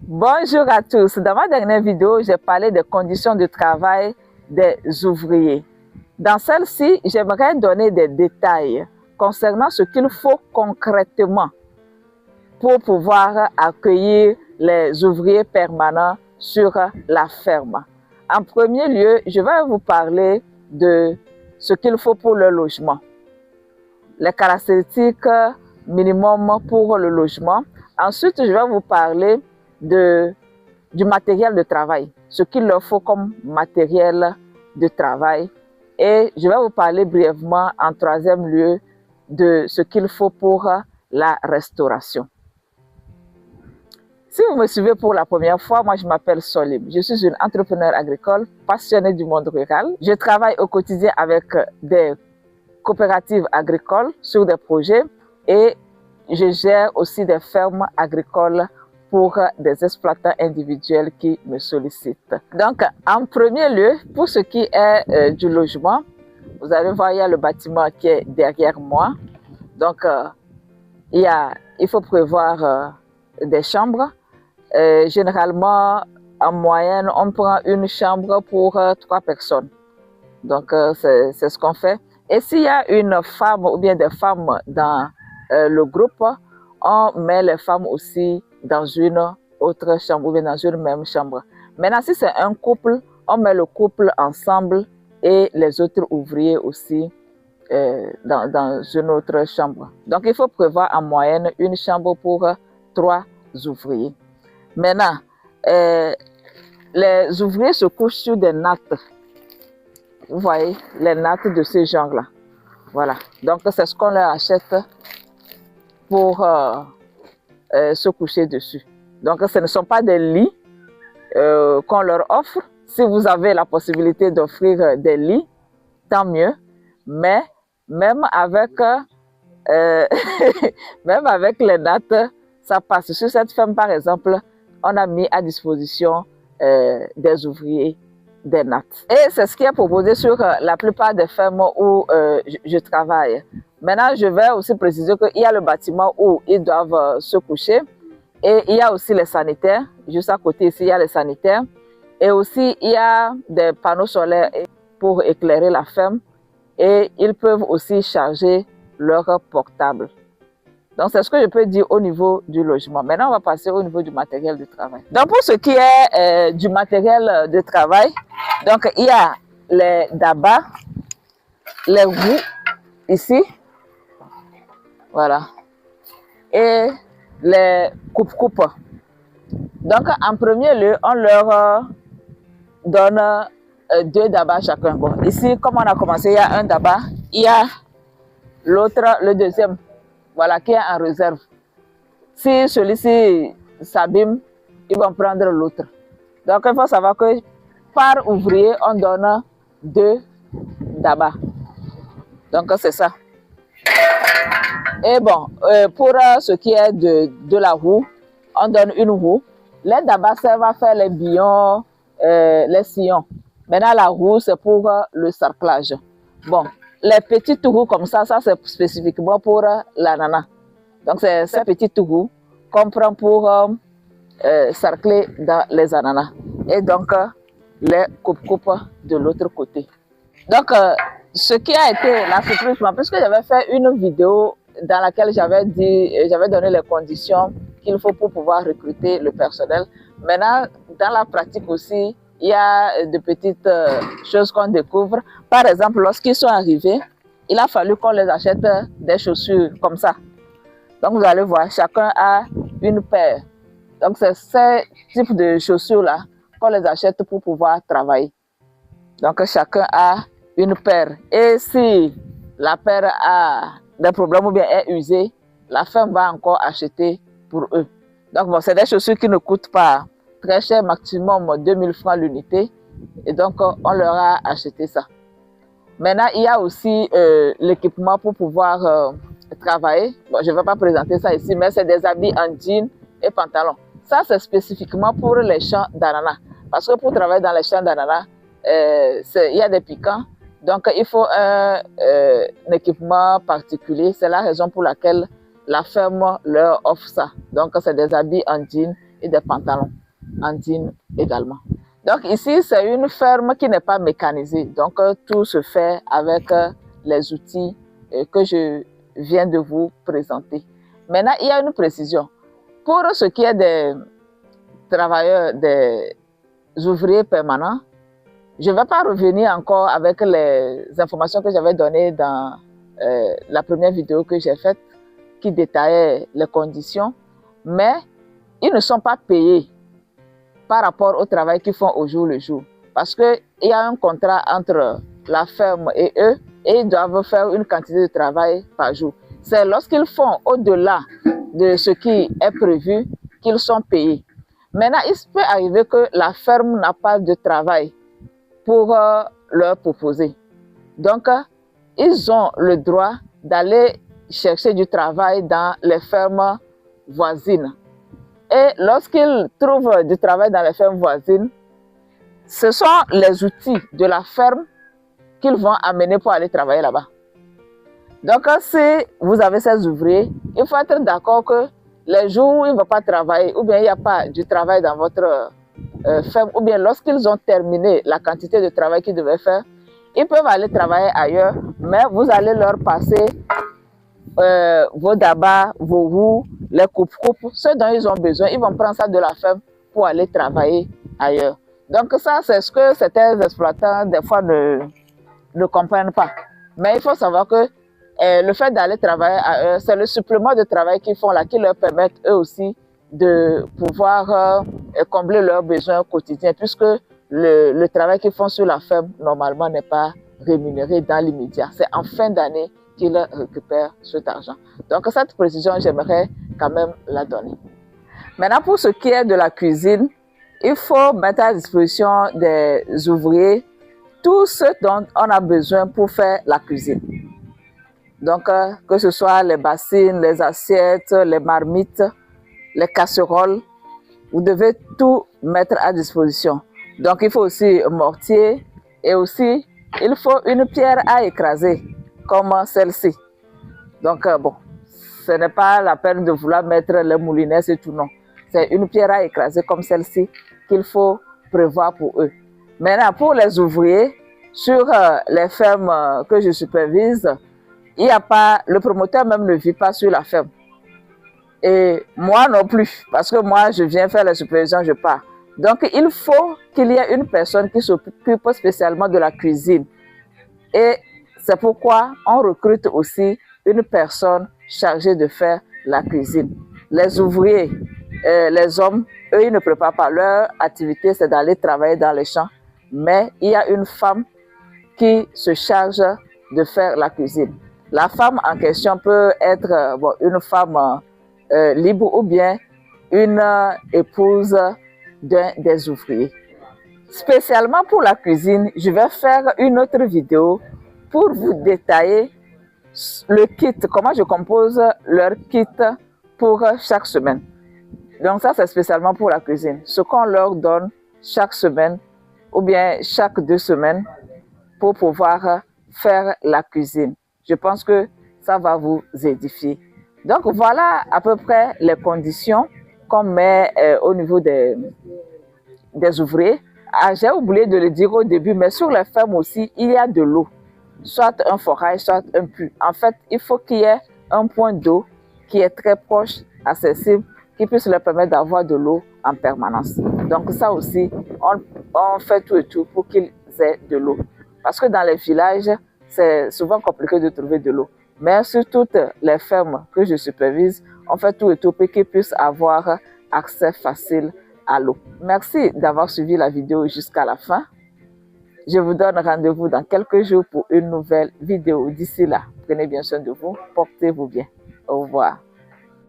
Bonjour à tous. Dans ma dernière vidéo, j'ai parlé des conditions de travail des ouvriers. Dans celle-ci, j'aimerais donner des détails concernant ce qu'il faut concrètement pour pouvoir accueillir les ouvriers permanents sur la ferme. En premier lieu, je vais vous parler de ce qu'il faut pour le logement, les caractéristiques minimum pour le logement. Ensuite, je vais vous parler du matériel de travail, ce qu'il leur faut comme matériel de travail. Et je vais vous parler brièvement en troisième lieu de ce qu'il faut pour la restauration. Si vous me suivez pour la première fois, moi je m'appelle Solim. Je suis une entrepreneur agricole passionnée du monde rural. Je travaille au quotidien avec des coopératives agricoles sur des projets et je gère aussi des fermes agricoles pour des exploitants individuels qui me sollicitent. Donc, en premier lieu, pour ce qui est du logement, vous allez voir, il y a le bâtiment qui est derrière moi. Donc, il faut prévoir des chambres. Généralement, en moyenne, on prend une chambre pour 3 personnes. Donc, c'est ce qu'on fait. Et s'il y a une femme ou bien des femmes dans le groupe, on met les femmes aussi dans une autre chambre ou bien dans une même chambre. Maintenant, si c'est un couple, on met le couple ensemble et les autres ouvriers aussi dans une autre chambre. Donc, il faut prévoir en moyenne une chambre pour 3 ouvriers. Maintenant, les ouvriers se couchent sur des nattes. Vous voyez, les nattes de ce genre-là. Voilà. Donc, c'est ce qu'on leur achète pour se coucher dessus. Donc, ce ne sont pas des lits qu'on leur offre. Si vous avez la possibilité d'offrir des lits, tant mieux. Mais même avec, même avec les nattes, ça passe. Sur cette ferme, par exemple, on a mis à disposition des ouvriers des nattes. Et c'est ce qui est proposé sur la plupart des fermes où je travaille. Maintenant, je vais aussi préciser qu'il y a le bâtiment où ils doivent se coucher et il y a aussi les sanitaires. Juste à côté ici, il y a les sanitaires. Et aussi, il y a des panneaux solaires pour éclairer la ferme et ils peuvent aussi charger leur portable. Donc, c'est ce que je peux dire au niveau du logement. Maintenant, on va passer au niveau du matériel de travail. Donc, pour ce qui est du matériel de travail, donc, il y a les dabas, les roues, ici, voilà, et les coupe-coupes. Donc, en premier lieu, on leur donne 2 dabas chacun. Bon, ici, comme on a commencé, il y a un dabat, il y a l'autre, le deuxième, voilà, qui est en réserve. Si celui-ci s'abîme, ils vont prendre l'autre. Donc, il faut savoir que par ouvrier, on donne 2 dabas. Donc, c'est ça. Et bon, pour ce qui est de la roue, on donne une roue. Les dabas servent à faire les billons, les sillons. Maintenant, la roue, c'est pour le sarclage. Bon, les petites roues comme ça c'est spécifiquement pour l'ananas. Donc, c'est ces petites roues qu'on prend pour sarcler dans les ananas. Et donc, les coupe-coupes de l'autre côté. Donc, ce qui a été la surprise, puisque j'avais fait une vidéo dans laquelle j'avais donné les conditions qu'il faut pour pouvoir recruter le personnel. Maintenant, dans la pratique aussi, il y a de petites choses qu'on découvre. Par exemple, lorsqu'ils sont arrivés, il a fallu qu'on les achète des chaussures comme ça. Donc, vous allez voir, chacun a une paire. Donc, c'est ce type de chaussures-là qu'on les achète pour pouvoir travailler. Donc, chacun a une paire. Et si la paire a des problèmes ou bien est usée, la ferme va encore acheter pour eux. Donc, bon, c'est des chaussures qui ne coûtent pas très cher, maximum 2000 francs l'unité. Et donc, on leur a acheté ça. Maintenant, il y a aussi l'équipement pour pouvoir travailler. Bon, je ne vais pas présenter ça ici, mais c'est des habits en jean et pantalon. Ça, c'est spécifiquement pour les champs d'ananas. Parce que pour travailler dans les champs d'ananas, il y a des piquants. Donc, il faut un équipement particulier. C'est la raison pour laquelle la ferme leur offre ça. Donc, c'est des habits en jean et des pantalons en jean également. Donc ici, c'est une ferme qui n'est pas mécanisée. Donc tout se fait avec les outils que je viens de vous présenter. Maintenant, il y a une précision. Pour ce qui est des travailleurs, des ouvriers permanents, je ne vais pas revenir encore avec les informations que j'avais données dans la première vidéo que j'ai faite qui détaillait les conditions, mais ils ne sont pas payés par rapport au travail qu'ils font au jour le jour. Parce qu'il y a un contrat entre la ferme et eux et ils doivent faire une quantité de travail par jour. C'est lorsqu'ils font au-delà de ce qui est prévu qu'ils sont payés. Maintenant, il peut arriver que la ferme n'a pas de travail pour leur proposer. Donc, ils ont le droit d'aller chercher du travail dans les fermes voisines. Et lorsqu'ils trouvent du travail dans les fermes voisines, ce sont les outils de la ferme qu'ils vont amener pour aller travailler là-bas. Donc, si vous avez ces ouvriers, il faut être d'accord que les jours où ils ne vont pas travailler, ou bien il n'y a pas du travail dans votre ferme, ou bien lorsqu'ils ont terminé la quantité de travail qu'ils devaient faire, ils peuvent aller travailler ailleurs, mais vous allez leur passer vos dabas, vos roues, les coupes-coupes, ce dont ils ont besoin, ils vont prendre ça de la ferme pour aller travailler ailleurs. Donc ça, c'est ce que certains exploitants, des fois, ne comprennent pas. Mais il faut savoir que le fait d'aller travailler ailleurs, c'est le supplément de travail qu'ils font là, qui leur permettent eux aussi de pouvoir combler leurs besoins quotidiens, puisque le travail qu'ils font sur la ferme, normalement, n'est pas rémunéré dans l'immédiat. C'est en fin d'année qu'ils récupèrent cet argent. Donc, cette précision, j'aimerais quand même la donner. Maintenant, pour ce qui est de la cuisine, il faut mettre à disposition des ouvriers tout ce dont on a besoin pour faire la cuisine. Donc, que ce soit les bassines, les assiettes, les marmites, les casseroles, vous devez tout mettre à disposition. Donc, il faut aussi un mortier et aussi, il faut une pierre à écraser, comme celle-ci. Donc, bon, ce n'est pas la peine de vouloir mettre les moulinets et tout, non. C'est une pierre à écraser comme celle-ci qu'il faut prévoir pour eux. Maintenant, pour les ouvriers, sur les fermes que je supervise, il n'y a pas, le promoteur même ne vit pas sur la ferme. Et moi non plus, parce que moi, je viens faire la supervision, je pars. Donc, il faut qu'il y ait une personne qui s'occupe spécialement de la cuisine. Et c'est pourquoi on recrute aussi une personne chargée de faire la cuisine. Les ouvriers, les hommes, eux, ils ne préparent pas. Leur activité, c'est d'aller travailler dans les champs. Mais il y a une femme qui se charge de faire la cuisine. La femme en question peut être une femme libre ou bien une épouse d'un des ouvriers. Spécialement pour la cuisine, je vais faire une autre vidéo pour vous détailler le kit, comment je compose leur kit pour chaque semaine. Donc ça, c'est spécialement pour la cuisine. Ce qu'on leur donne chaque semaine ou bien chaque 2 semaines pour pouvoir faire la cuisine. Je pense que ça va vous édifier. Donc voilà à peu près les conditions qu'on met au niveau des ouvriers. Ah, j'ai oublié de le dire au début, mais sur les fermes aussi, il y a de l'eau. Soit un forage, soit un puits. En fait, il faut qu'il y ait un point d'eau qui est très proche, accessible, qui puisse leur permettre d'avoir de l'eau en permanence. Donc ça aussi, on fait tout et tout pour qu'ils aient de l'eau. Parce que dans les villages, c'est souvent compliqué de trouver de l'eau. Mais sur toutes les fermes que je supervise, on fait tout et tout pour qu'ils puissent avoir accès facile à l'eau. Merci d'avoir suivi la vidéo jusqu'à la fin. Je vous donne rendez-vous dans quelques jours pour une nouvelle vidéo. D'ici là, prenez bien soin de vous, portez-vous bien. Au revoir.